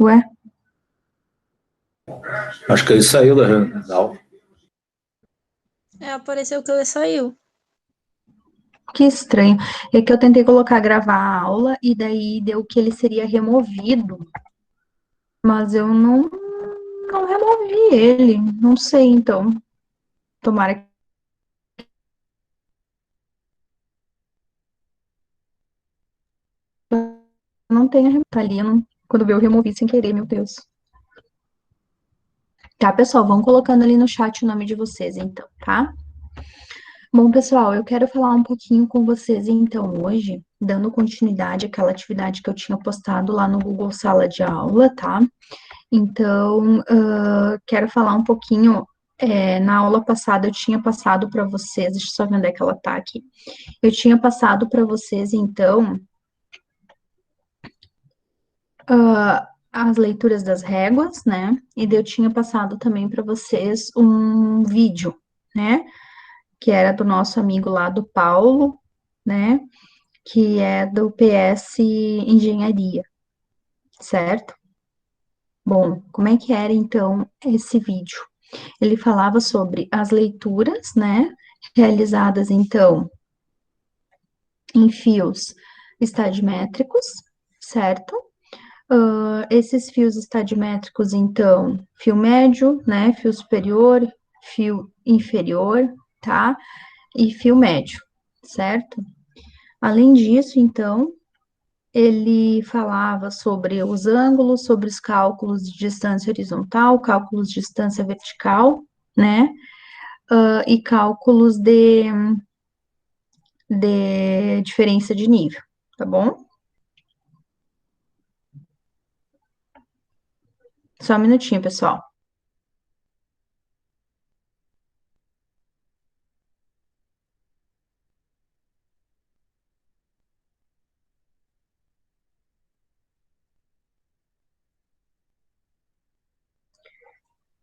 Ué, Acho que ele saiu da aula. Apareceu que ele saiu. que estranho. É que eu tentei colocar gravar a aula e daí deu que ele seria removido, mas eu não removi ele. Não sei, então. Tomara que não tenha removido ali. Quando eu removi sem querer, meu Deus. Tá, pessoal, vão colocando ali no chat o nome de vocês, então, tá? Bom, pessoal, eu quero falar um pouquinho com vocês, então, hoje, dando continuidade àquela atividade que eu tinha postado lá no Google Sala de Aula, tá? Então, quero falar um pouquinho. Na aula passada, eu tinha passado para vocês, deixa eu só ver onde é que ela tá aqui. Eu tinha passado para vocês, então, as leituras das réguas, né? E daí eu tinha passado também para vocês um vídeo, né? Que era do nosso amigo lá do Paulo, né? Que é do PS Engenharia, certo? Bom, como é que era então esse vídeo? Ele falava sobre as leituras, né? Realizadas então em fios estadimétricos, certo? Esses fios estadimétricos, então, fio médio, né? Fio superior, fio inferior, tá? E fio médio, certo? Além disso, então, ele falava sobre os ângulos, sobre os cálculos de distância horizontal, cálculos de distância vertical, né? E cálculos de diferença de nível, tá bom? Só um minutinho, pessoal.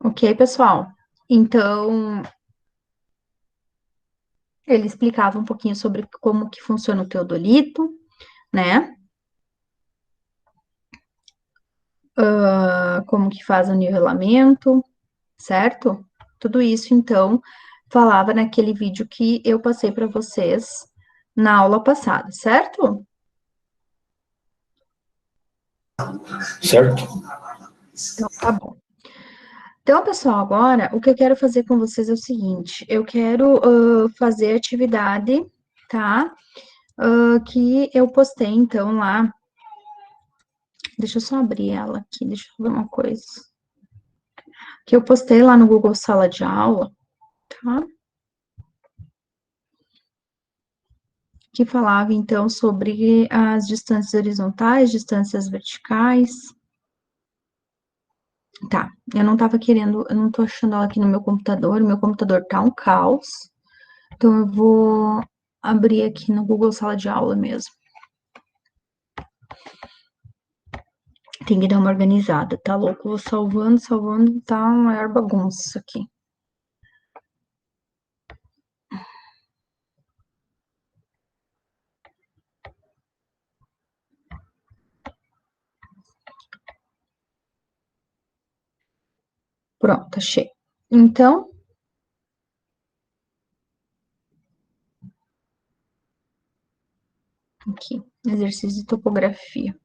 Ok, pessoal? Então, ele explicava um pouquinho sobre como que funciona o teodolito, né? Como que faz o nivelamento, certo? Tudo isso, então, falava naquele vídeo que eu passei para vocês na aula passada, certo? Certo? Então, tá bom. Então, pessoal, agora o que eu quero fazer com vocês é o seguinte: eu quero fazer atividade, tá? Que eu postei, então, lá. Deixa eu só abrir ela aqui, deixa eu ver uma coisa. Que eu postei lá no Google Sala de Aula, tá? Que falava, então, sobre as distâncias horizontais, distâncias verticais. Tá, eu não tava querendo, eu não tô achando ela aqui no meu computador tá um caos. Então, eu vou abrir aqui no Google Sala de Aula mesmo. Tem que dar uma organizada, tá louco? Vou salvando, tá uma maior bagunça isso aqui. Pronto, achei. Então, aqui, exercício de topografia.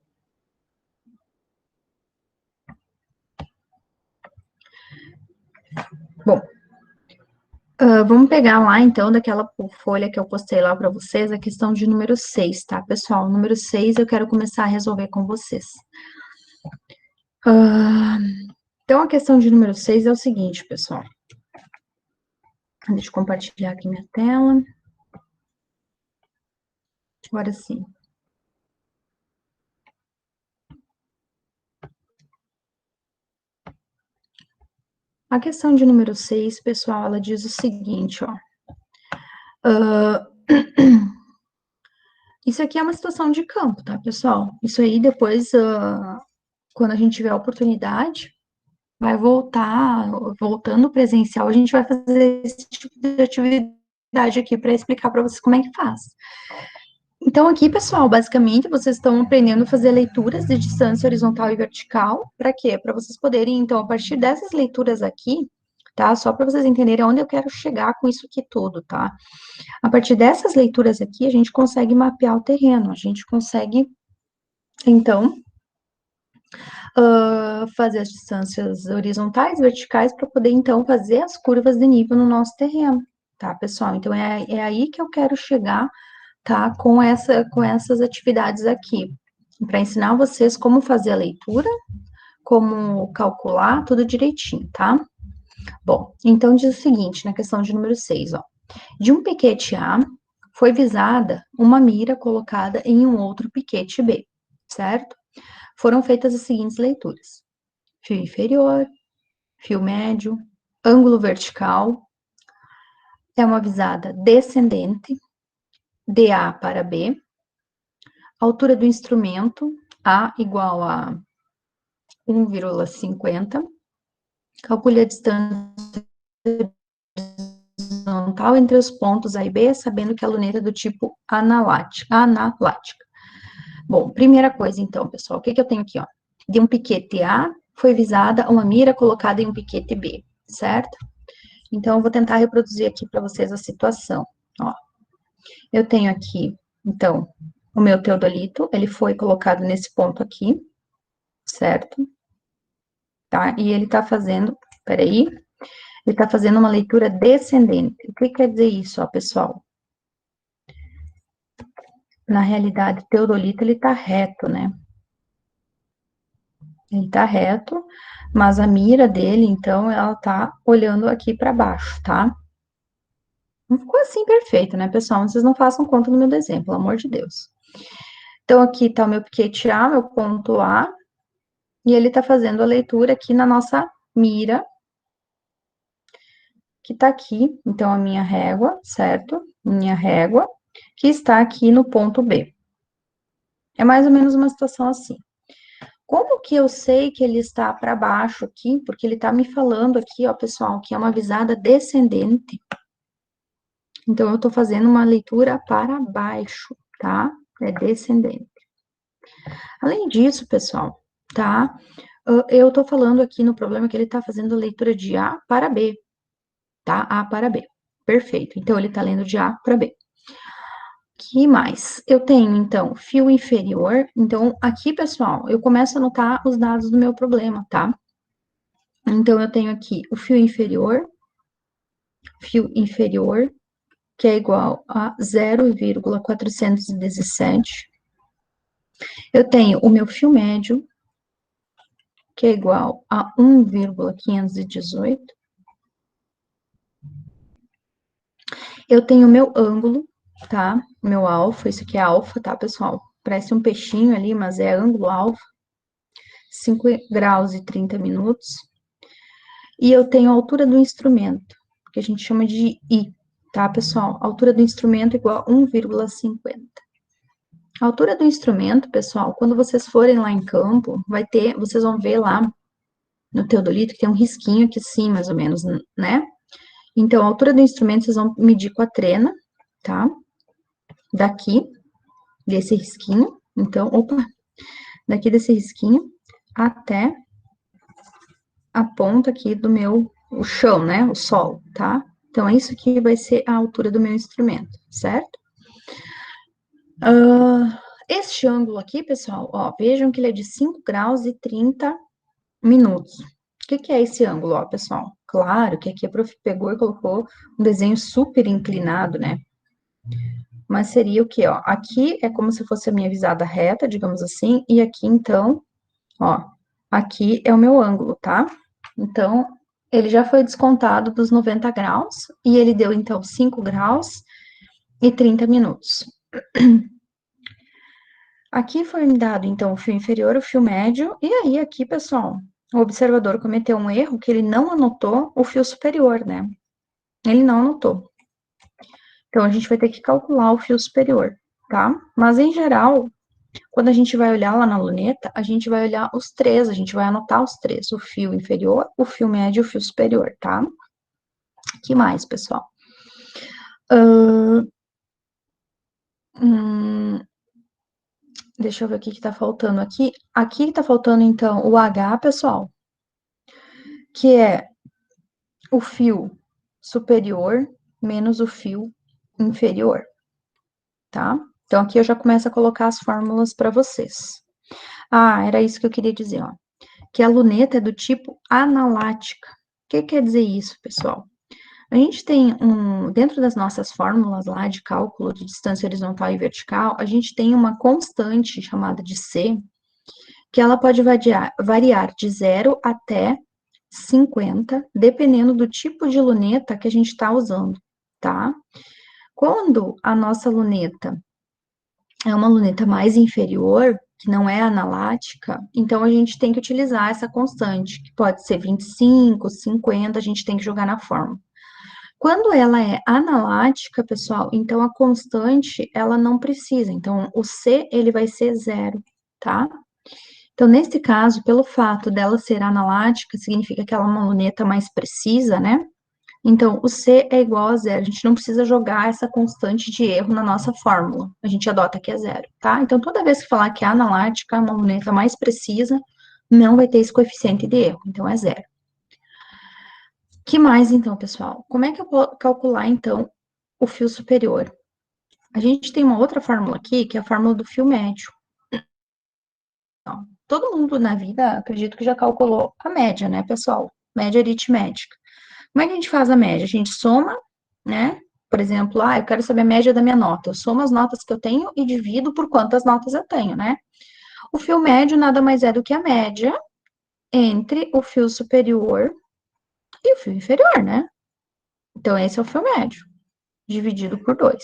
Bom, vamos pegar lá, então, daquela folha que eu postei lá para vocês, a questão de número 6, tá, pessoal? Número 6 eu quero começar a resolver com vocês. Então, a questão de número 6 é o seguinte, pessoal. Deixa eu compartilhar aqui minha tela. Agora sim. A questão de número 6, pessoal, ela diz o seguinte, ó. Isso aqui é uma situação de campo, tá, pessoal? Isso aí depois, quando a gente tiver a oportunidade, vai voltando presencial, a gente vai fazer esse tipo de atividade aqui para explicar para vocês como é que faz. Então, aqui, pessoal, basicamente, vocês estão aprendendo a fazer leituras de distância horizontal e vertical. Para quê? Para vocês poderem, então, a partir dessas leituras aqui, tá? Só para vocês entenderem onde eu quero chegar com isso aqui tudo, tá? A partir dessas leituras aqui, a gente consegue mapear o terreno, a gente consegue, então, fazer as distâncias horizontais, verticais, para poder, então, fazer as curvas de nível no nosso terreno, tá, pessoal? Então, é aí que eu quero chegar, tá, com essas atividades aqui, para ensinar vocês como fazer a leitura, como calcular, tudo direitinho, tá? Bom, então diz o seguinte, na questão de número 6, ó. De um piquete A, foi visada uma mira colocada em um outro piquete B, certo? Foram feitas as seguintes leituras: fio inferior, fio médio, ângulo vertical, é uma visada descendente, de A para B, altura do instrumento, A igual a 1,50, calcule a distância horizontal entre os pontos A e B, sabendo que a luneta é do tipo analática. Bom, primeira coisa, então, pessoal, o que eu tenho aqui, ó? De um piquete A, foi visada uma mira colocada em um piquete B, certo? Então, eu vou tentar reproduzir aqui para vocês a situação, ó. Eu tenho aqui, então, o meu teodolito, ele foi colocado nesse ponto aqui, certo? Tá? E ele tá fazendo, peraí, ele tá fazendo uma leitura descendente. O que quer dizer isso, ó, pessoal? Na realidade, o teodolito, ele tá reto, né? Ele tá reto, mas a mira dele, então, ela tá olhando aqui para baixo, tá? Não ficou assim perfeito, né, pessoal? Vocês não façam conta no meu desenho, pelo amor de Deus. Então, aqui tá o meu piquete A, meu ponto A, e ele tá fazendo a leitura aqui na nossa mira, que tá aqui, então, a minha régua, certo? Minha régua, que está aqui no ponto B. É mais ou menos uma situação assim. Como que eu sei que ele está para baixo aqui? Porque ele está me falando aqui, ó, pessoal, que é uma visada descendente. Então, eu estou fazendo uma leitura para baixo, tá? É descendente. Além disso, pessoal, tá? Eu estou falando aqui no problema que ele está fazendo leitura de A para B, tá? A para B. Perfeito. Então, ele está lendo de A para B. Que mais? Eu tenho, então, fio inferior. Então, aqui, pessoal, eu começo a anotar os dados do meu problema, tá? Então, eu tenho aqui o fio inferior, que é igual a 0,417. Eu tenho o meu fio médio, que é igual a 1,518. Eu tenho o meu ângulo, tá? Meu alfa, isso aqui é alfa, tá, pessoal? Parece um peixinho ali, mas é ângulo alfa. 5 graus e 30 minutos. E eu tenho a altura do instrumento, que a gente chama de I, tá, pessoal? A altura do instrumento é igual a 1,50. A altura do instrumento, pessoal, quando vocês forem lá em campo, vocês vão ver lá no teodolito que tem um risquinho aqui assim, mais ou menos, né? Então, a altura do instrumento vocês vão medir com a trena, tá? Daqui, desse risquinho. Então, daqui desse risquinho até a ponta aqui do o chão, né? O solo, tá? Então, isso aqui vai ser a altura do meu instrumento, certo? Este ângulo aqui, pessoal, ó, vejam que ele é de 5 graus e 30 minutos. O que é esse ângulo, ó, pessoal? Claro que aqui a prof pegou e colocou um desenho super inclinado, né? Mas seria o quê, ó? Aqui é como se fosse a minha visada reta, digamos assim, e aqui, então, ó, aqui é o meu ângulo, tá? Então, ele já foi descontado dos 90 graus, e ele deu, então, 5 graus e 30 minutos. Aqui foi me dado, então, o fio inferior, o fio médio, e aí, aqui, pessoal, o observador cometeu um erro que ele não anotou o fio superior, né? Ele não anotou. Então, a gente vai ter que calcular o fio superior, tá? Mas, em geral, quando a gente vai olhar lá na luneta, a gente vai olhar os três, a gente vai anotar os três, o fio inferior, o fio médio e o fio superior, tá? Que mais, pessoal? Deixa eu ver o que tá faltando aqui. Aqui tá faltando, então, o H, pessoal, que é o fio superior menos o fio inferior, tá? Então, aqui eu já começo a colocar as fórmulas para vocês. Ah, era isso que eu queria dizer, ó. Que a luneta é do tipo analática. O que quer dizer isso, pessoal? A gente tem dentro das nossas fórmulas lá de cálculo de distância horizontal e vertical, a gente tem uma constante chamada de C, que ela pode variar de 0 até 50, dependendo do tipo de luneta que a gente está usando, tá? Quando a nossa luneta é uma luneta mais inferior, que não é analática, então a gente tem que utilizar essa constante, que pode ser 25, 50, a gente tem que jogar na fórmula. Quando ela é analática, pessoal, então a constante, ela não precisa. Então, o C, ele vai ser zero, tá? Então, nesse caso, pelo fato dela ser analática, significa que ela é uma luneta mais precisa, né? Então, o C é igual a zero. A gente não precisa jogar essa constante de erro na nossa fórmula. A gente adota que é zero, tá? Então, toda vez que falar que é analática, é uma luneta mais precisa, não vai ter esse coeficiente de erro. Então, é zero. Que mais, então, pessoal? Como é que eu vou calcular, então, o fio superior? A gente tem uma outra fórmula aqui, que é a fórmula do fio médio. Então, todo mundo na vida, acredito que já calculou a média, né, pessoal? Média aritmética. Como é que a gente faz a média? A gente soma, né? Por exemplo, eu quero saber a média da minha nota. Eu somo as notas que eu tenho e divido por quantas notas eu tenho, né? O fio médio nada mais é do que a média entre o fio superior e o fio inferior, né? Então, esse é o fio médio, dividido por 2,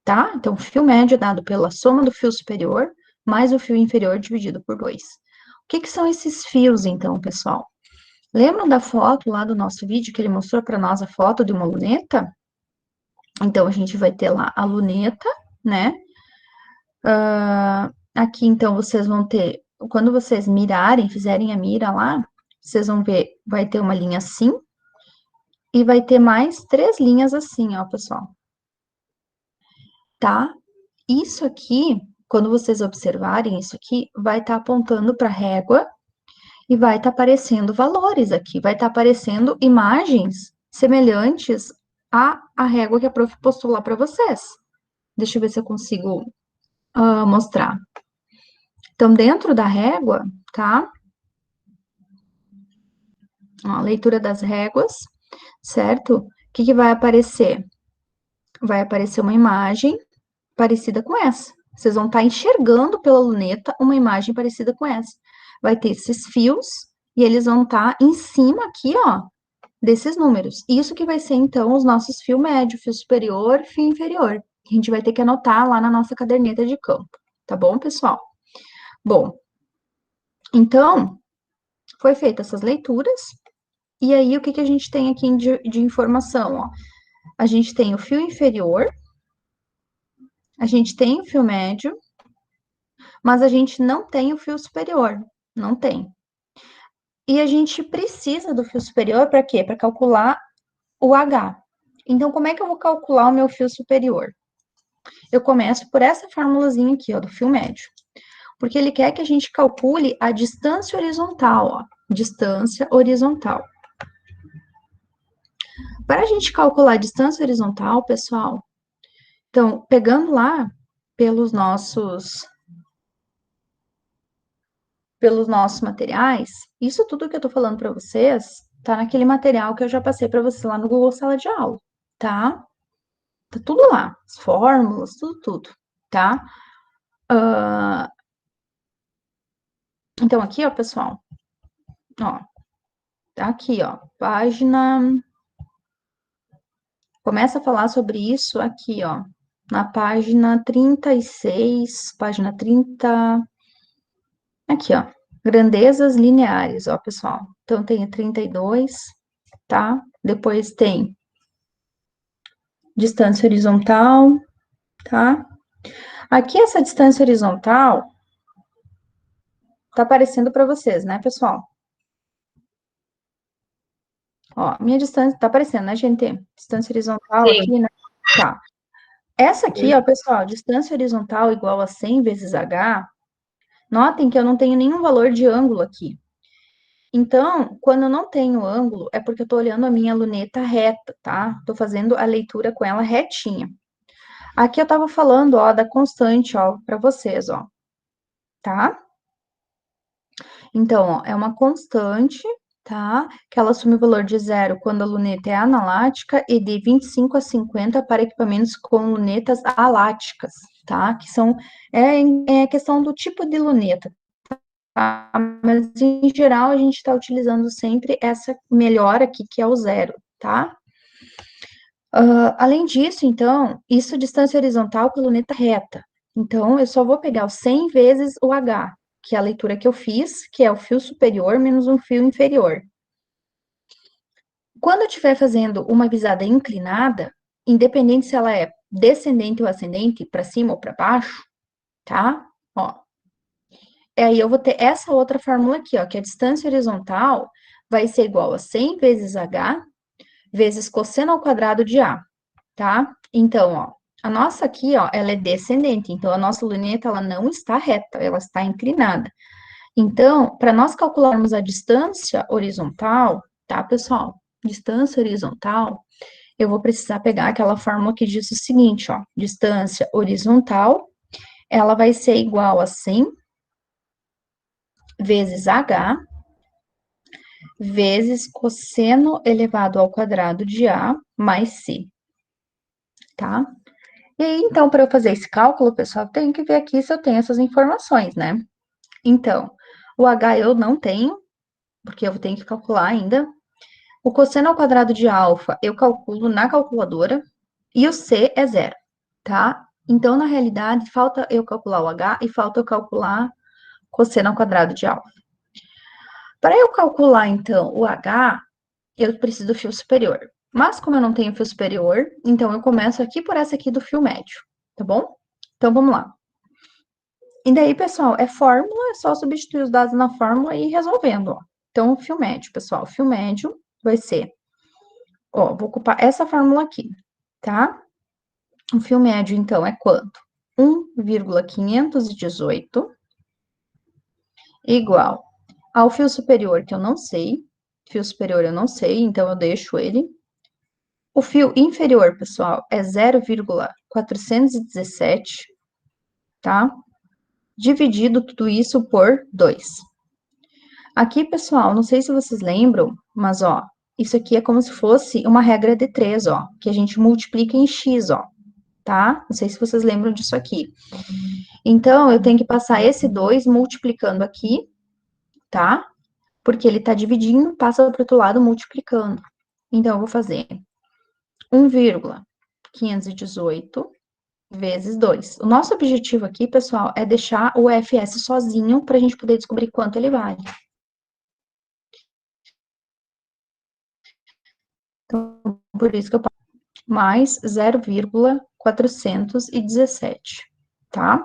tá? Então, o fio médio é dado pela soma do fio superior mais o fio inferior dividido por 2. O que são esses fios, então, pessoal? Lembram da foto lá do nosso vídeo que ele mostrou para nós a foto de uma luneta? Então, a gente vai ter lá a luneta, né? Aqui, então, vocês vão ter, quando vocês mirarem, fizerem a mira lá, vocês vão ver, vai ter uma linha assim, e vai ter mais 3 linhas assim, ó, pessoal. Tá? Isso aqui, quando vocês observarem isso aqui, vai estar apontando para a régua e vai estar aparecendo valores aqui, vai estar aparecendo imagens semelhantes à régua que a prof postou lá para vocês. Deixa eu ver se eu consigo mostrar. Então, dentro da régua, tá? Ó, a leitura das réguas, certo? O que vai aparecer? Vai aparecer uma imagem parecida com essa. Vocês vão estar enxergando pela luneta uma imagem parecida com essa. Vai ter esses fios e eles vão estar em cima aqui, ó, desses números. Isso que vai ser, então, os nossos fio médio, fio superior, fio inferior. Que a gente vai ter que anotar lá na nossa caderneta de campo. Tá bom, pessoal? Bom, então, foi feitas essas leituras. E aí, o que a gente tem aqui de informação, ó? A gente tem o fio inferior, a gente tem o fio médio, mas a gente não tem o fio superior. Não tem. E a gente precisa do fio superior para quê? Para calcular o H. Então, como é que eu vou calcular o meu fio superior? Eu começo por essa formulazinha aqui, ó, do fio médio. Porque ele quer que a gente calcule a distância horizontal, ó. Distância horizontal. Para a gente calcular a distância horizontal, pessoal, então, pegando lá pelos nossos materiais, isso tudo que eu tô falando para vocês tá naquele material que eu já passei para você lá no Google Sala de Aula, tá? Tá tudo lá, as fórmulas, tudo, tá? Então, aqui, ó, pessoal, ó, tá aqui, ó, página. Começa a falar sobre isso aqui, ó, na página 36, página 30. Aqui, ó, grandezas lineares, ó, pessoal. Então, tem a 32, tá? Depois tem distância horizontal, tá? Aqui, essa distância horizontal tá aparecendo para vocês, né, pessoal? Ó, minha distância tá aparecendo, né, gente? Distância horizontal Sim. aqui, né? Tá. Essa aqui, ó, pessoal, distância horizontal igual a 100 vezes H. Notem que eu não tenho nenhum valor de ângulo aqui. Então, quando eu não tenho ângulo, é porque eu tô olhando a minha luneta reta, tá? Tô fazendo a leitura com ela retinha. Aqui eu tava falando, ó, da constante, ó, para vocês, ó, tá? Então, ó, é uma constante, tá? Que ela assume o valor de zero quando a luneta é analática e de 25 a 50 para equipamentos com lunetas aláticas, tá? Que são, é questão do tipo de luneta, tá? Mas, em geral, a gente está utilizando sempre essa melhor aqui, que é o zero, tá? Além disso, então, isso é distância horizontal com luneta reta. Então, eu só vou pegar o 100 vezes o H, que é a leitura que eu fiz, que é o fio superior menos um fio inferior. Quando eu estiver fazendo uma visada inclinada, independente se ela é descendente ou ascendente, para cima ou para baixo, tá? Ó, aí eu vou ter essa outra fórmula aqui, ó, que a distância horizontal vai ser igual a 100 vezes H vezes cosseno ao quadrado de A, tá? Então, ó, a nossa aqui, ó, ela é descendente, então a nossa luneta, ela não está reta, ela está inclinada. Então, para nós calcularmos a distância horizontal, tá, pessoal? Distância horizontal, eu vou precisar pegar aquela fórmula que diz o seguinte, ó, distância horizontal, ela vai ser igual a 100 vezes H vezes cosseno elevado ao quadrado de A mais C, tá? E aí, então, para eu fazer esse cálculo, pessoal, eu tenho que ver aqui se eu tenho essas informações, né? Então, o H eu não tenho, porque eu tenho que calcular ainda. O cosseno ao quadrado de alfa eu calculo na calculadora, e o C é zero, tá? Então, na realidade, falta eu calcular o H e falta eu calcular cosseno ao quadrado de alfa. Para eu calcular, então, o H, eu preciso do fio superior. Mas, como eu não tenho fio superior, então eu começo aqui por essa aqui do fio médio, tá bom? Então, vamos lá. E daí, pessoal, é fórmula, é só substituir os dados na fórmula e ir resolvendo, ó. Então, o fio médio, pessoal, o fio médio vai ser, ó, vou ocupar essa fórmula aqui, tá? O fio médio, então, é quanto? 1,518 igual ao fio superior, que eu não sei. Fio superior eu não sei, então eu deixo ele. O fio inferior, pessoal, é 0,417, tá? Dividido tudo isso por 2. Aqui, pessoal, não sei se vocês lembram, mas, ó, isso aqui é como se fosse uma regra de 3, ó, que a gente multiplica em x, ó, tá? Não sei se vocês lembram disso aqui. Então, eu tenho que passar esse 2 multiplicando aqui, tá? Porque ele tá dividindo, passa para o outro lado multiplicando. Então, eu vou fazer 1,518 vezes 2. O nosso objetivo aqui, pessoal, é deixar o FS sozinho para a gente poder descobrir quanto ele vale. Então, por isso que eu passo mais 0,417, tá?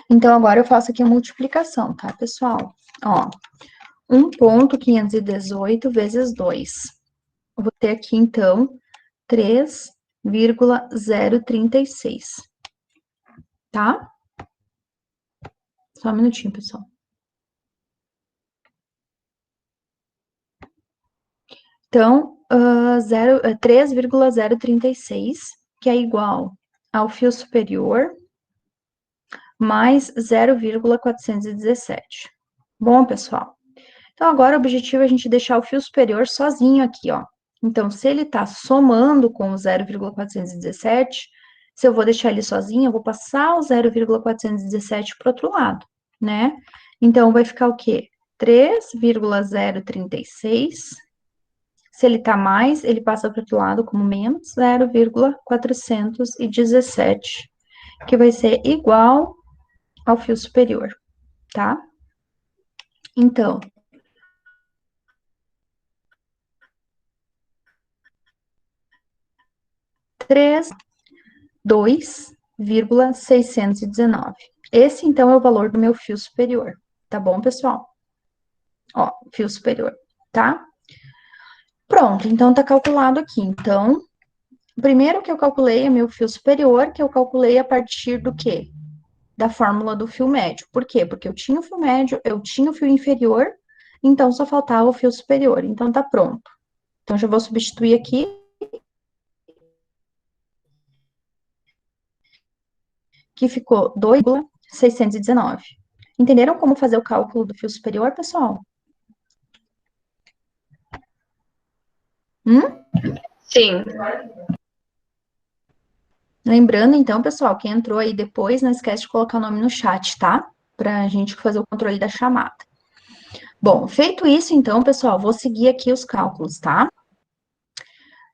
Então, agora eu faço aqui a multiplicação, tá, pessoal? Ó, 1,518 vezes 2. Eu vou ter aqui, então, 3,036, tá? Só um minutinho, pessoal. Então, 3,036, que é igual ao fio superior, mais 0,417. Bom, pessoal? Então, agora o objetivo é a gente deixar o fio superior sozinho aqui, ó. Então, se ele tá somando com o 0,417, se eu vou deixar ele sozinho, eu vou passar o 0,417 para o outro lado, né? Então, vai ficar o quê? 3,036. Se ele tá mais, ele passa para o outro lado como menos 0,417, que vai ser igual ao fio superior, tá? Então, 2,619. Esse, então, é o valor do meu fio superior, tá bom, pessoal? Ó, fio superior, tá? Pronto, então tá calculado aqui. Então, O primeiro que eu calculei é meu fio superior, que eu calculei a partir do quê? Da fórmula do fio médio. Por quê? Porque eu tinha o fio médio, eu tinha o fio inferior, então só faltava o fio superior. Então tá pronto. Então já vou substituir aqui, que ficou 2,619. Entenderam como fazer o cálculo do fio superior, pessoal? Hum? Sim. Lembrando, então, pessoal, quem entrou aí depois, não esquece de colocar o nome no chat, tá? Pra gente fazer o controle da chamada. Bom, feito isso, então, pessoal, vou seguir aqui os cálculos, tá?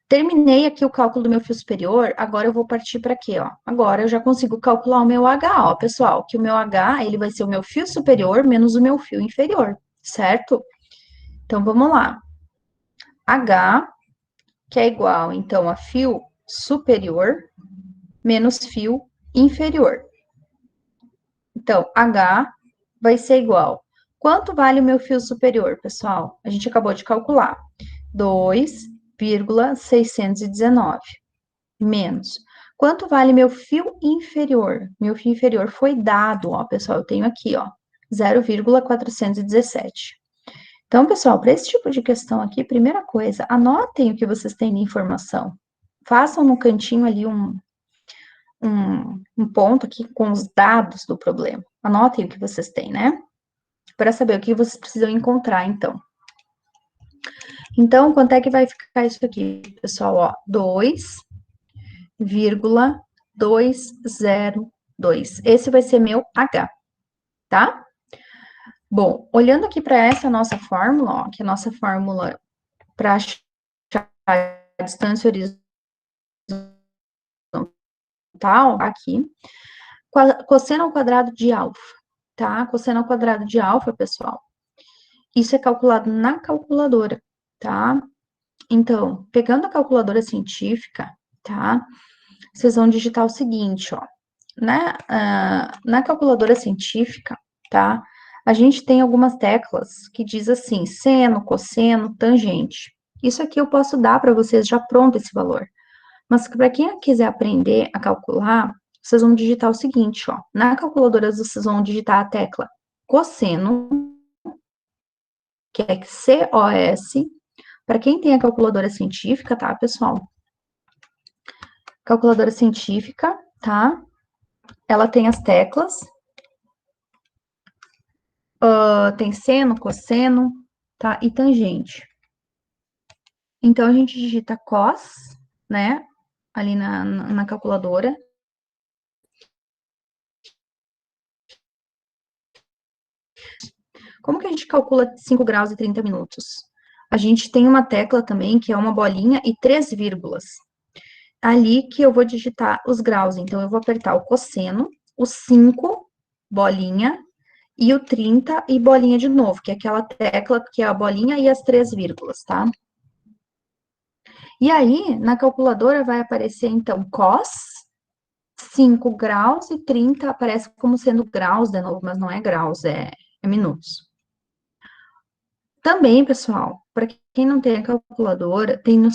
Terminei aqui o cálculo do meu fio superior, agora eu vou partir para quê, ó? Agora eu já consigo calcular o meu H, ó, pessoal, que o meu H, ele vai ser o meu fio superior menos o meu fio inferior, certo? Então, vamos lá. H, que é igual, então, a fio superior menos fio inferior. Então, H vai ser igual. Quanto vale o meu fio superior, pessoal? A gente acabou de calcular. 2,619 menos. Quanto vale meu fio inferior? Meu fio inferior foi dado, ó, pessoal, eu tenho aqui, ó, 0,417. Então, pessoal, para esse tipo de questão aqui, primeira coisa, anotem o que vocês têm de informação. Façam no cantinho ali um ponto aqui com os dados do problema. Anotem o que vocês têm, né? Para saber o que vocês precisam encontrar, então. Então, quanto é que vai ficar isso aqui, pessoal? Ó, 2,202. Esse vai ser meu H, tá? Bom, olhando aqui para essa nossa fórmula, ó, que é a nossa fórmula para achar a distância horizontal, aqui, cosseno ao quadrado de alfa, tá? Cosseno ao quadrado de alfa, pessoal, isso é calculado na calculadora, tá? Então, pegando a calculadora científica, tá? Vocês vão digitar o seguinte, ó. Na calculadora científica, tá? A gente tem algumas teclas que diz assim, seno, cosseno, tangente. Isso aqui eu posso dar para vocês já pronto esse valor. Mas para quem quiser aprender a calcular, vocês vão digitar o seguinte, ó. Na calculadora vocês vão digitar a tecla cosseno, que é COS. Para quem tem a calculadora científica, tá, pessoal? Calculadora científica, tá? Ela tem as teclas, tem seno, cosseno, tá? E tangente. Então, a gente digita cos, né? Ali na calculadora. Como que a gente calcula 5 graus e 30 minutos? A gente tem uma tecla também, que é uma bolinha e 3 vírgulas. Ali que eu vou digitar os graus. Então, eu vou apertar o cosseno, o 5, bolinha, e o 30 e bolinha de novo, que é aquela tecla que é a bolinha e as 3 vírgulas, tá? E aí, na calculadora vai aparecer, então, cos, 5 graus e 30 aparece como sendo graus de novo, mas não é graus, é minutos. Também, pessoal, para quem não tem a calculadora, tem no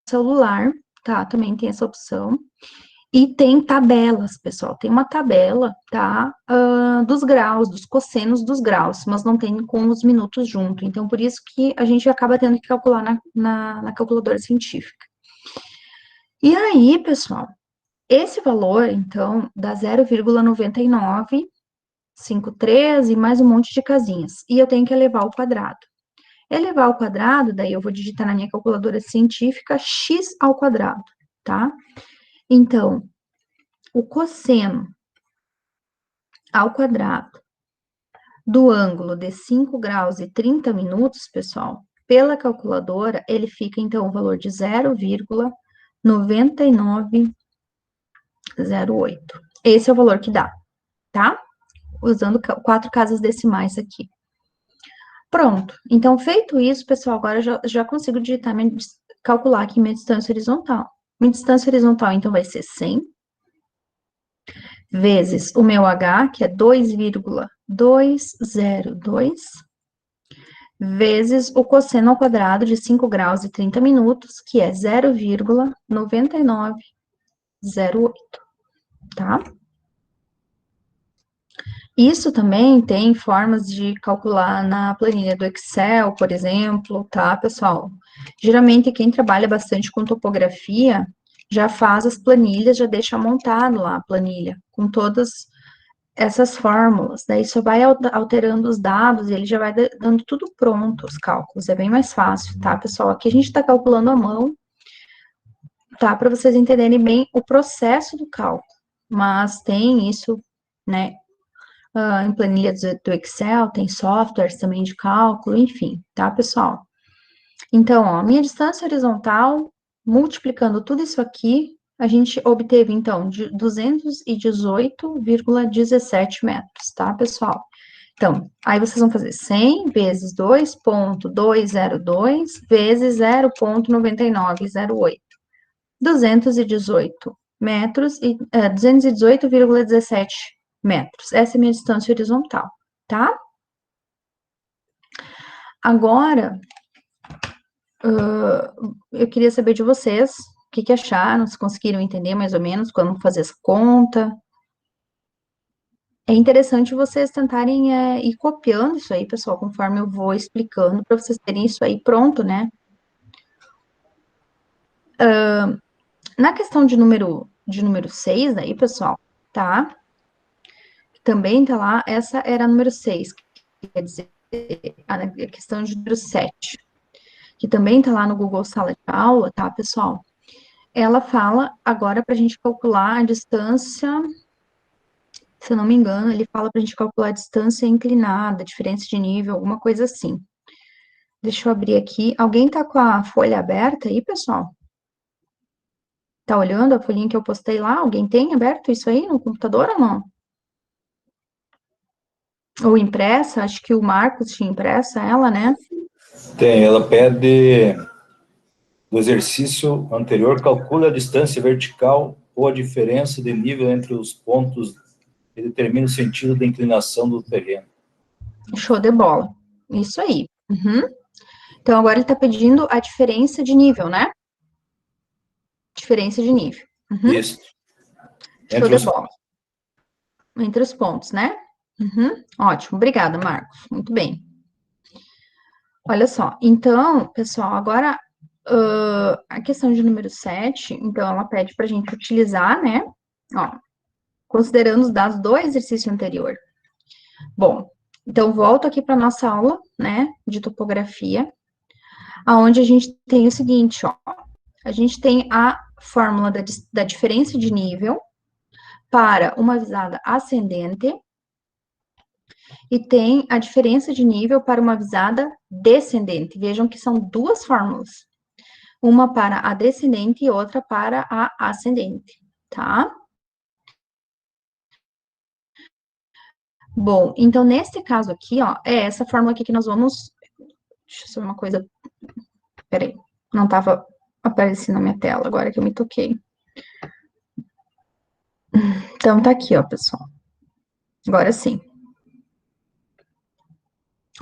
celular, tá? Também tem essa opção. E tem tabelas, pessoal. Tem uma tabela, tá? Dos graus, dos cossenos dos graus, mas não tem com os minutos junto. Então, por isso que a gente acaba tendo que calcular na calculadora científica. E aí, pessoal, esse valor, então, dá 0,9953 e mais um monte de casinhas. E eu tenho que elevar ao quadrado. Elevar ao quadrado, daí eu vou digitar na minha calculadora científica x ao quadrado, tá? Então, o cosseno ao quadrado do ângulo de 5 graus e 30 minutos, pessoal, pela calculadora, ele fica, então, o valor de 0,9908. Esse é o valor que dá, tá? Usando 4 casas decimais aqui. Pronto. Então, feito isso, pessoal, agora eu já consigo digitar, calcular aqui minha distância horizontal. Minha distância horizontal, então, vai ser 100 vezes o meu H, que é 2,202, vezes o cosseno ao quadrado de 5 graus e 30 minutos, que é 0,9908, tá? Isso também tem formas de calcular na planilha do Excel, por exemplo, tá, pessoal? Geralmente, quem trabalha bastante com topografia já faz as planilhas, já deixa montado lá a planilha, com todas essas fórmulas. Daí só vai alterando os dados e ele já vai dando tudo pronto, os cálculos. É bem mais fácil, tá, pessoal? Aqui a gente está calculando à mão, tá? Para vocês entenderem bem o processo do cálculo. Mas tem isso, né? Em planilhas do Excel, tem softwares também de cálculo, enfim, tá, pessoal? Então, ó, minha distância horizontal, multiplicando tudo isso aqui, a gente obteve, então, de 218,17 metros, tá, pessoal? Então, aí vocês vão fazer 100 vezes 2,202 vezes 0,9908. 218 metros e 218,17 metros. Essa é a minha distância horizontal, tá? Agora, eu queria saber de vocês o que acharam, se conseguiram entender mais ou menos como fazer essa conta. É interessante vocês tentarem ir copiando isso aí, pessoal, conforme eu vou explicando, para vocês terem isso aí pronto, né? Na questão de número 6 aí, pessoal, tá? Também tá lá, essa era a número 6, quer dizer, a questão de número 7, que também tá lá no Google Sala de Aula, tá, pessoal? Ela fala agora para a gente calcular a distância, se eu não me engano, ele fala para a gente calcular a distância inclinada, diferença de nível, alguma coisa assim. Deixa eu abrir aqui. Alguém tá com a folha aberta aí, pessoal? Tá olhando a folhinha que eu postei lá? Alguém tem aberto isso aí no computador ou não? Ou impressa? Acho que o Marcos tinha impressa ela, né? Tem, ela pede do exercício anterior, calcule a distância vertical ou a diferença de nível entre os pontos que determina o sentido da inclinação do terreno. Show de bola. Isso aí. Uhum. Então, agora ele tá pedindo a diferença de nível, né? Diferença de nível. Uhum. Isso. Show de bola. Entre os pontos, né? Uhum. Ótimo. Obrigada, Marcos. Muito bem. Olha só. Então, pessoal, agora a questão de número 7, então, ela pede para a gente utilizar, né? Ó, considerando os dados do exercício anterior. Bom, então, volto aqui para nossa aula, né, de topografia, aonde a gente tem o seguinte, ó. A gente tem a fórmula da diferença de nível para uma visada ascendente e tem a diferença de nível para uma visada descendente. Vejam que são duas fórmulas. Uma para a descendente e outra para a ascendente, tá? Bom, então, nesse caso aqui, ó, é essa fórmula aqui que nós vamos... Deixa eu ver uma coisa... Peraí, não estava aparecendo na minha tela, agora que eu me toquei. Então, tá aqui, ó, pessoal. Agora sim.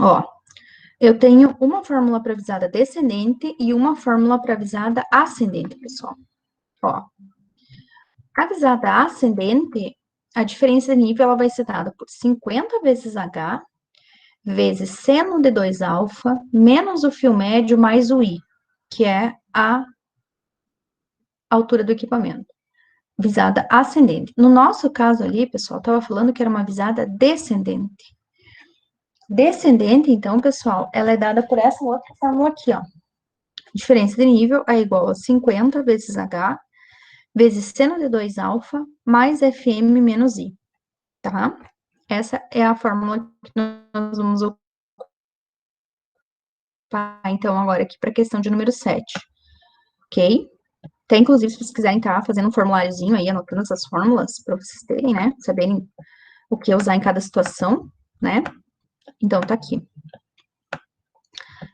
Ó, eu tenho uma fórmula para visada descendente e uma fórmula para visada ascendente, pessoal. Ó, a visada ascendente, a diferença de nível ela vai ser dada por 50 vezes H, vezes seno de 2 alfa, menos o fio médio mais o I, que é a altura do equipamento. Visada ascendente. No nosso caso ali, pessoal, estava falando que era uma visada descendente. Descendente, então, pessoal, ela é dada por essa outra fórmula aqui, ó. Diferença de nível é igual a 50 vezes H, vezes seno de 2 alfa, mais FM menos I, tá? Essa é a fórmula que nós vamos ocupar, então, agora aqui para a questão de número 7, ok? Até, inclusive, se vocês quiserem estar fazendo um formuláriozinho aí, anotando essas fórmulas, para vocês terem, né, saberem o que usar em cada situação, né? Então, tá aqui.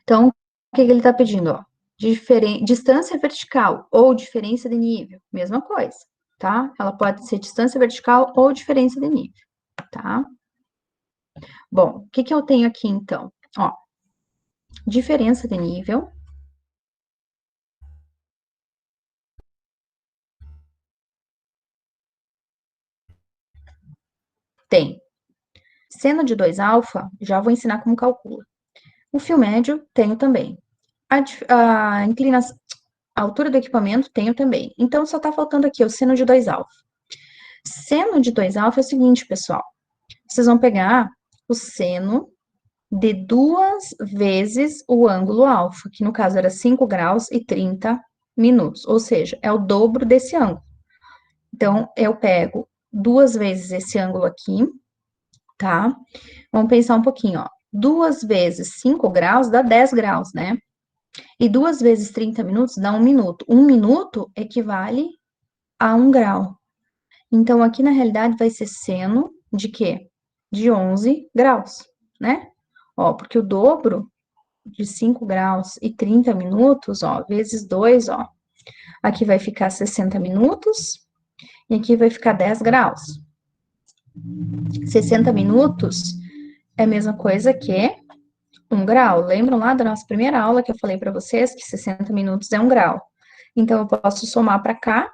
Então, o que ele tá pedindo, ó? Distância vertical ou diferença de nível, mesma coisa, tá? Ela pode ser distância vertical ou diferença de nível, tá? Bom, o que eu tenho aqui, então? Ó, diferença de nível. Tem. Seno de 2 alfa, já vou ensinar como calcula. O fio médio, tenho também. A inclinação, a altura do equipamento, tenho também. Então, só tá faltando aqui o seno de 2 alfa. Seno de 2 alfa é o seguinte, pessoal. Vocês vão pegar o seno de 2 vezes o ângulo alfa, que no caso era 5 graus e 30 minutos, ou seja, é o dobro desse ângulo. Então, eu pego 2 vezes esse ângulo aqui, tá? Vamos pensar um pouquinho, ó. 2 vezes 5 graus dá 10 graus, né? E 2 vezes 30 minutos dá 1 minuto. 1 minuto equivale a 1 grau. Então, aqui na realidade vai ser seno de quê? De 11 graus, né? Ó, porque o dobro de 5 graus e 30 minutos, ó, vezes 2, ó. Aqui vai ficar 60 minutos e aqui vai ficar 10 graus. 60 minutos é a mesma coisa que 1 grau. Lembram lá da nossa primeira aula que eu falei para vocês que 60 minutos é 1 grau? Então, eu posso somar para cá,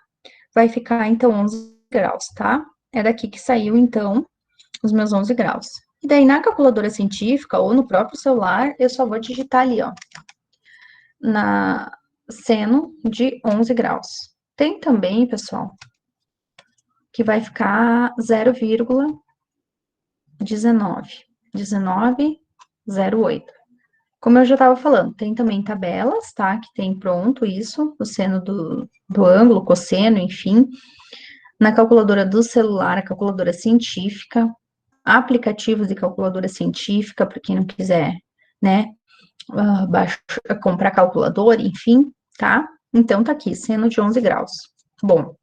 vai ficar, então, 11 graus, tá? É daqui que saiu, então, os meus 11 graus. E daí, na calculadora científica ou no próprio celular, eu só vou digitar ali, ó, na seno de 11 graus. Tem também, pessoal, que vai ficar 0,1908. Como eu já estava falando, tem também tabelas, tá? Que tem pronto isso, o seno do ângulo, cosseno, enfim. Na calculadora do celular, a calculadora científica, aplicativos de calculadora científica, para quem não quiser, né, comprar calculadora, enfim, tá? Então, tá aqui, seno de 11 graus. Bom,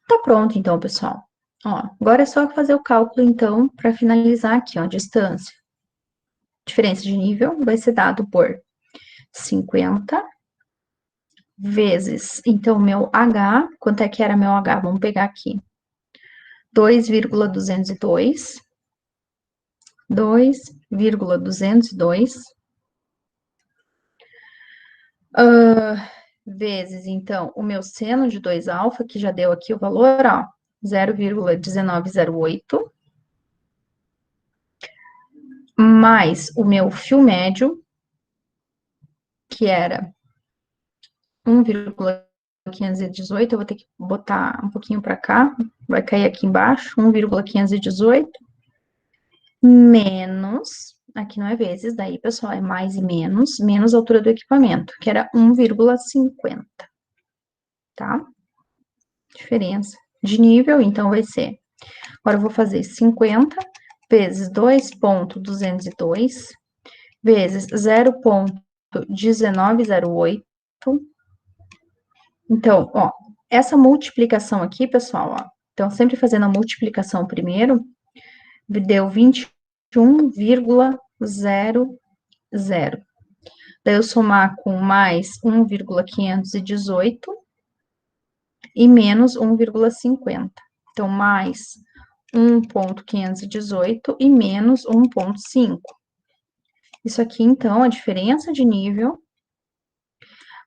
tá pronto, então, pessoal. Ó, agora é só fazer o cálculo, então, para finalizar aqui, ó, a distância. Diferença de nível vai ser dado por 50 vezes, então, meu H, quanto é que era meu H? Vamos pegar aqui. 2,202. 2,202. Vezes, então, o meu seno de 2 alfa, que já deu aqui o valor, ó, 0,1908, mais o meu fio médio, que era 1,518, eu vou ter que botar um pouquinho para cá, vai cair aqui embaixo, 1,518, menos, aqui não é vezes, daí, pessoal, é mais e menos a altura do equipamento, que era 1,50, tá? Diferença de nível, então, vai ser, agora eu vou fazer 50 vezes 2,202, vezes 0,1908. Então, ó, essa multiplicação aqui, pessoal, ó, então, sempre fazendo a multiplicação primeiro, deu 21,00. Daí eu somar com mais 1,518 e menos 1,50. Então, mais 1,518 e menos 1,5. Isso aqui, então, a diferença de nível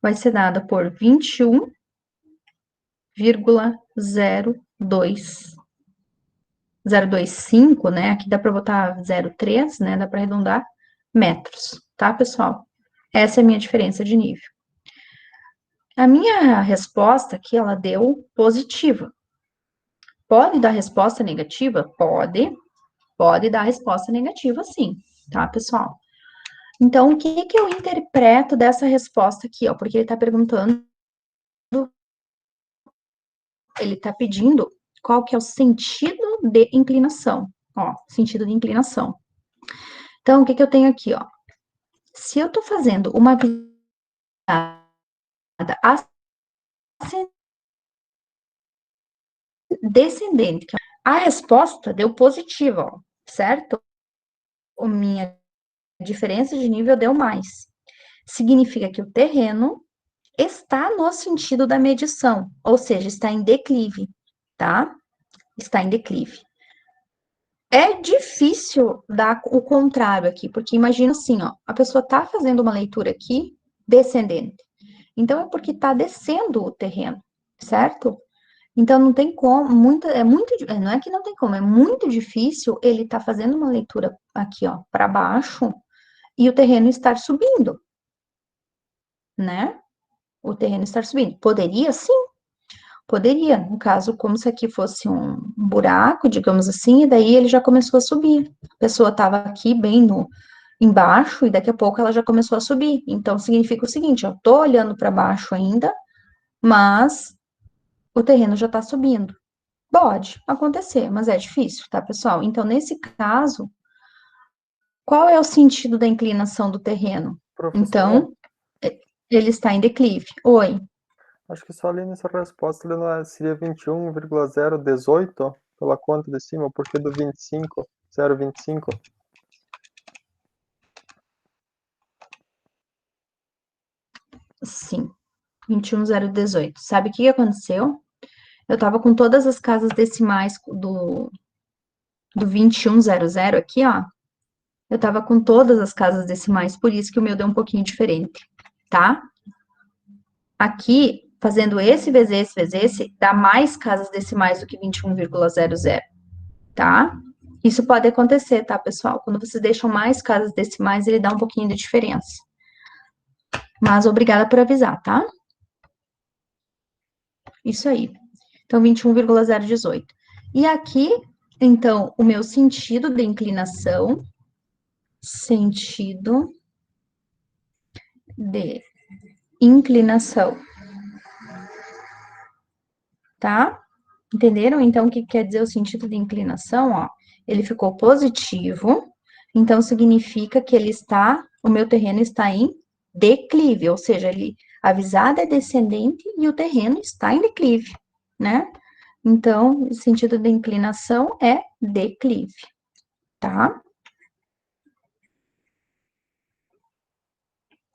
vai ser dada por 21,025, né? Aqui dá para botar 0,3, né? Dá para arredondar metros, tá, pessoal? Essa é a minha diferença de nível. A minha resposta aqui, ela deu positiva. Pode dar resposta negativa? Pode. Pode dar resposta negativa, sim, tá, pessoal? Então, o que que eu interpreto dessa resposta aqui, ó? Porque ele tá perguntando, ele tá pedindo qual que é o sentido de inclinação, ó, sentido de inclinação. Então, o que que eu tenho aqui, ó? Se eu tô fazendo uma virada descendente, a resposta deu positiva, ó, certo? A minha diferença de nível deu mais. Significa que o terreno está no sentido da medição, ou seja, está em declive, tá? Está em declive. É difícil dar o contrário aqui, porque imagina assim, ó, a pessoa está fazendo uma leitura aqui descendente. Então é porque está descendo o terreno, certo? Então não tem como, não é que não tem como, é muito difícil ele estar fazendo uma leitura aqui, ó, para baixo e o terreno estar subindo, né? O terreno estar subindo. Poderia, sim, poderia, no caso, como se aqui fosse um buraco, digamos assim, e daí ele já começou a subir. A pessoa estava aqui bem no embaixo e daqui a pouco ela já começou a subir. Então significa o seguinte, eu tô olhando para baixo ainda, mas o terreno já está subindo. Pode acontecer, mas é difícil, tá, pessoal? Então, nesse caso, qual é o sentido da inclinação do terreno? Professora, Então, ele está em declive. Oi. acho que só ali nessa resposta ele não seria 21,018 pela conta de cima, porque do 25, 0,25. Sim, 21,018. Sabe o que aconteceu? Eu estava com todas as casas decimais do 2100 aqui, ó. Eu estava com todas as casas decimais, por isso que o meu deu um pouquinho diferente, tá? Aqui, fazendo esse vezes esse, dá mais casas decimais do que 21,00, tá? Isso pode acontecer, tá, pessoal? Quando vocês deixam mais casas decimais, ele dá um pouquinho de diferença. Mas obrigada por avisar, tá? Isso aí. Então, 21,018. E aqui, então, o meu sentido de inclinação, sentido de inclinação, tá? Entenderam? Então, o que quer dizer o sentido de inclinação, ó? Ele ficou positivo, então significa que o meu terreno está em declive, ou seja, a visada é descendente e o terreno está em declive, né? Então, o sentido de inclinação é declive, tá?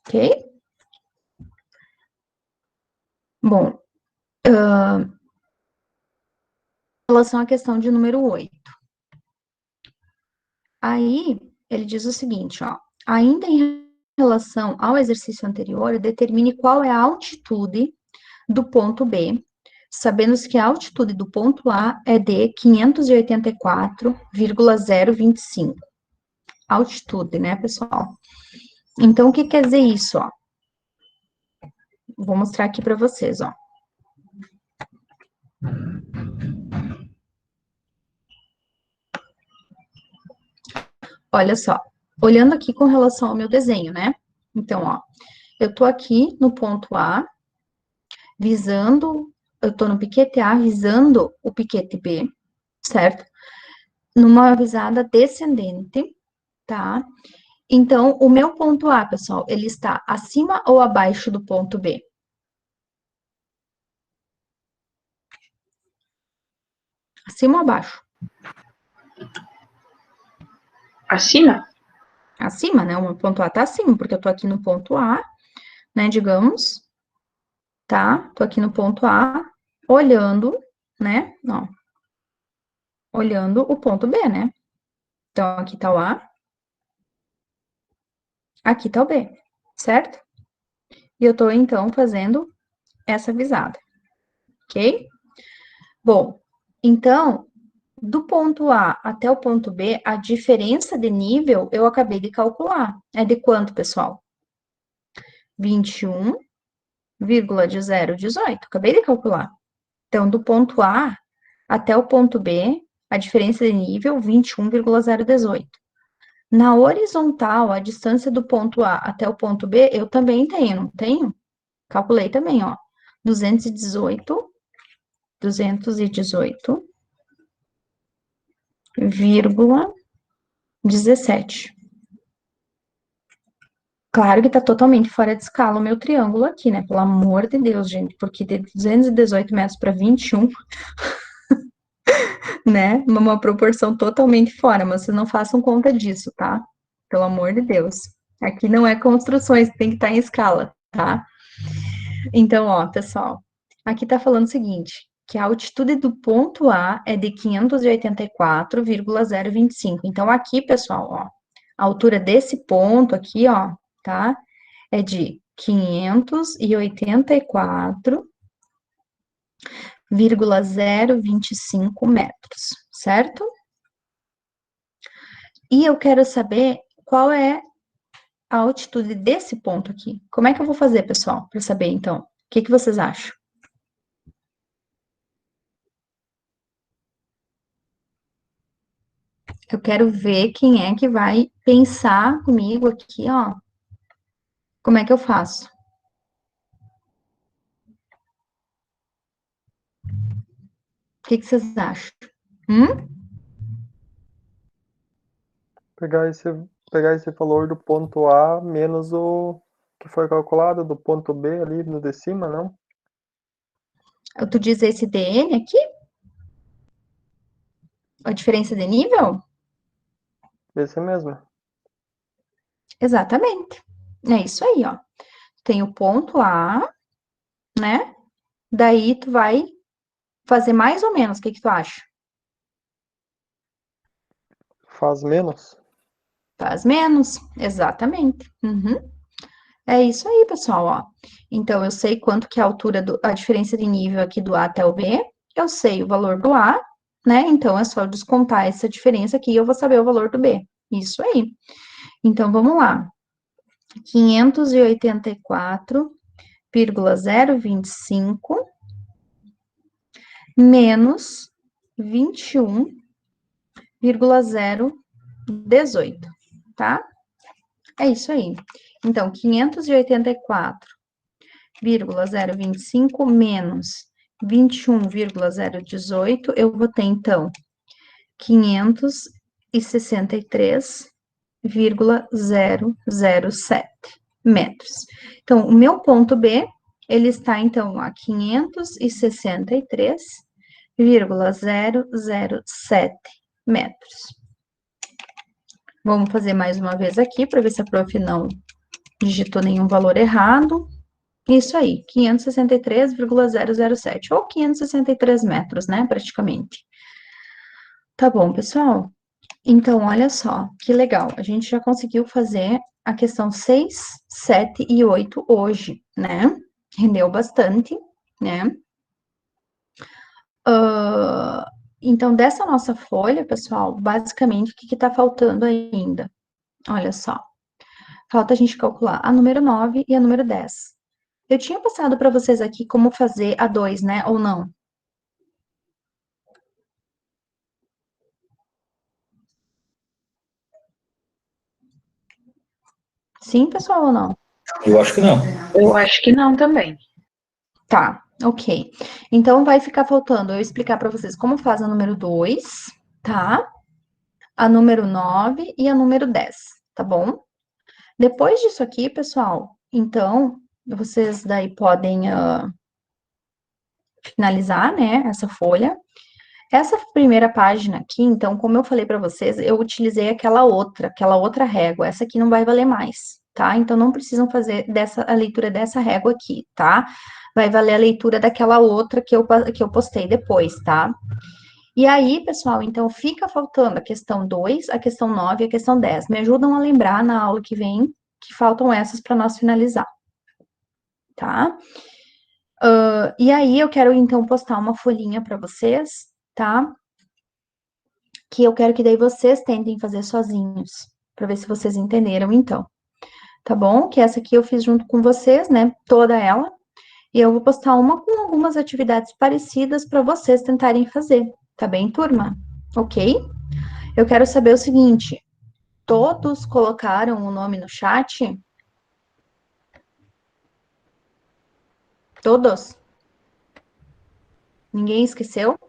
Ok? Bom, em relação à questão de número 8. Aí, ele diz o seguinte, ó. Ainda em relação ao exercício anterior, determine qual é a altitude do ponto B, sabendo que a altitude do ponto A é de 584,025. Altitude, né, pessoal? Então, o que quer dizer isso, ó? Vou mostrar aqui para vocês, ó. Olha só, olhando aqui com relação ao meu desenho, né? Então, ó, eu tô aqui no ponto A, eu tô no piquete A, visando o piquete B, certo? Numa visada descendente, tá? Então, o meu ponto A, pessoal, ele está acima ou abaixo do ponto B? Acima ou abaixo? Acima? Acima, né? O meu ponto A tá acima, porque eu tô aqui no ponto A, né, digamos, tá? Tô aqui no ponto A, olhando, né? Ó, olhando o ponto B, né? Então, aqui tá o A, aqui tá o B, certo? E eu tô, então, fazendo essa visada, ok? Bom, então, do ponto A até o ponto B, a diferença de nível eu acabei de calcular. É de quanto, pessoal? 21,018. Acabei de calcular. Então, do ponto A até o ponto B, a diferença de nível 21,018. Na horizontal, a distância do ponto A até o ponto B, eu também tenho, não tenho? Calculei também, ó. 218,17. Claro que tá totalmente fora de escala o meu triângulo aqui, né? Pelo amor de Deus, gente, porque de 218 metros para 21, né? Uma proporção totalmente fora, mas vocês não façam conta disso, tá? Pelo amor de Deus. Aqui não é construções, tem que estar em escala, tá? Então, ó, pessoal, aqui tá falando o seguinte, que a altitude do ponto A é de 584,025. Então, aqui, pessoal, ó, a altura desse ponto aqui, ó, tá? É de 584,025 metros, certo? E eu quero saber qual é a altitude desse ponto aqui. Como é que eu vou fazer, pessoal, para saber, então? O que que vocês acham? Eu quero ver quem é que vai pensar comigo aqui, ó. Como é que eu faço? O que que vocês acham? Pegar esse valor do ponto A menos o que foi calculado do ponto B ali no de cima, não? Tu diz esse DN aqui? A diferença de nível? Esse mesmo. Exatamente. É isso aí, ó. Tem o ponto A, né? Daí tu vai fazer mais ou menos. O que que tu acha? Faz menos. Faz menos. Exatamente. É isso aí, pessoal, ó. Então, eu sei quanto que é a altura a diferença de nível aqui do A até o B. Eu sei o valor do A, né? Então, é só descontar essa diferença aqui e eu vou saber o valor do B. Isso aí. Então, vamos lá. 584,025 menos 21,018, tá? É isso aí. Então, 584,025 menos 21,018, eu vou ter, então, 563,007 metros. Então, o meu ponto B, ele está, então, a 563,007 metros. Vamos fazer mais uma vez aqui, para ver se a prof não digitou nenhum valor errado. Isso aí, 563,007, ou 563 metros, né, praticamente. Tá bom, pessoal? Então, olha só, que legal. A gente já conseguiu fazer a questão 6, 7 e 8 hoje, né? Rendeu bastante, né? Então, dessa nossa folha, pessoal, basicamente, o que tá faltando ainda? Olha só. Falta a gente calcular a número 9 e a número 10. Eu tinha passado para vocês aqui como fazer a 2, né? Ou não? Sim, pessoal, ou não? Eu acho que não. Eu acho que não também. Tá, ok. Então, vai ficar faltando eu explicar para vocês como faz a número 2, tá? A número 9 e a número 10, tá bom? Depois disso aqui, pessoal, então, vocês daí podem finalizar, né, essa folha. Essa primeira página aqui, então, como eu falei para vocês, eu utilizei aquela outra régua. Essa aqui não vai valer mais, tá? Então, não precisam fazer a leitura dessa régua aqui, tá? Vai valer a leitura daquela outra que eu postei depois, tá? E aí, pessoal, então, fica faltando a questão 2, a questão 9 e a questão 10. Me ajudam a lembrar na aula que vem que faltam essas para nós finalizar, tá? E aí, eu quero, então, postar uma folhinha para vocês, tá? Que eu quero que daí vocês tentem fazer sozinhos, para ver se vocês entenderam, então. Tá bom? Que essa aqui eu fiz junto com vocês, né? Toda ela. E eu vou postar uma com algumas atividades parecidas para vocês tentarem fazer. Tá bem, turma? Ok? Eu quero saber o seguinte: todos colocaram o nome no chat? Todos? Ninguém esqueceu?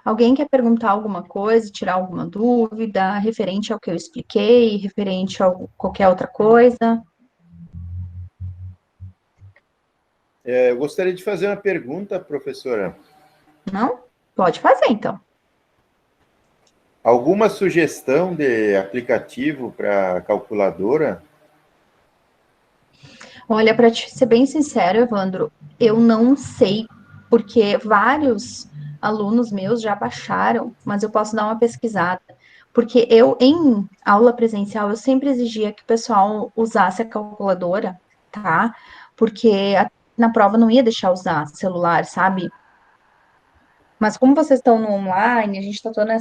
Alguém quer perguntar alguma coisa, tirar alguma dúvida, referente ao que eu expliquei, referente a qualquer outra coisa? Eu gostaria de fazer uma pergunta, professora. Não? Pode fazer, então. Alguma sugestão de aplicativo para calculadora? Olha, para te ser bem sincero, Evandro, eu não sei, porque vários alunos meus já baixaram, mas eu posso dar uma pesquisada. Porque eu, em aula presencial, eu sempre exigia que o pessoal usasse a calculadora, tá? Porque na prova não ia deixar usar celular, sabe? Mas como vocês estão no online, a gente está toda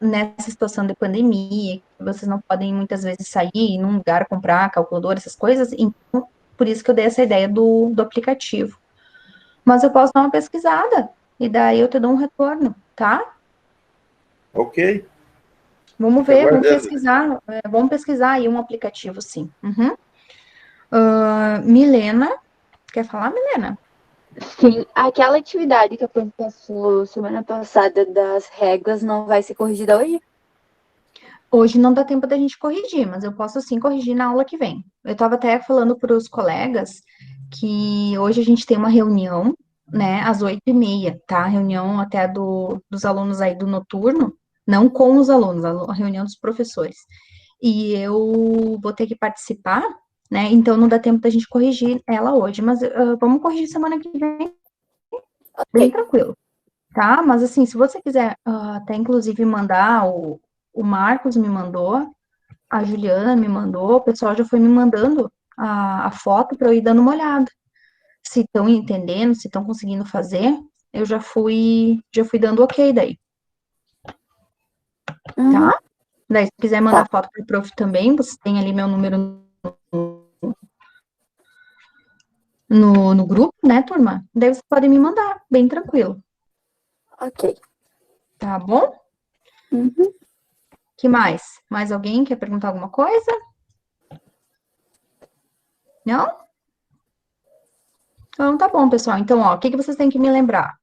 nessa situação de pandemia, que vocês não podem muitas vezes sair em um lugar comprar calculadora, essas coisas, então por isso que eu dei essa ideia do aplicativo. Mas eu posso dar uma pesquisada, e daí eu te dou um retorno, tá? Ok, Vamos fica ver, aguardando. vamos pesquisar aí um aplicativo, sim. Uhum. Milena, quer falar, Milena? Sim, aquela atividade que a Pan passou semana passada das réguas não vai ser corrigida hoje? Hoje não dá tempo da gente corrigir, mas eu posso sim corrigir na aula que vem. Eu estava até falando para os colegas que hoje a gente tem uma reunião, né, às 8h30, tá? Reunião até dos alunos aí do noturno, não com os alunos, a reunião dos professores. E eu vou ter que participar, né? Então não dá tempo da gente corrigir ela hoje, mas vamos corrigir semana que vem, bem Ok. tranquilo, tá? Mas assim, se você quiser até inclusive mandar, o Marcos me mandou, a Juliana me mandou, o pessoal já foi me mandando a foto para eu ir dando uma olhada. Se estão entendendo, se estão conseguindo fazer, eu já fui dando ok daí, Uhum, tá? Daí, se quiser tá. mandar foto pro prof também, você tem ali meu número no grupo, né, turma? Daí você pode me mandar, bem tranquilo, Ok. tá bom? Uhum. Que mais? Mais alguém quer perguntar alguma coisa? Não? Então, tá bom, pessoal. Então, ó, o que vocês têm que me lembrar?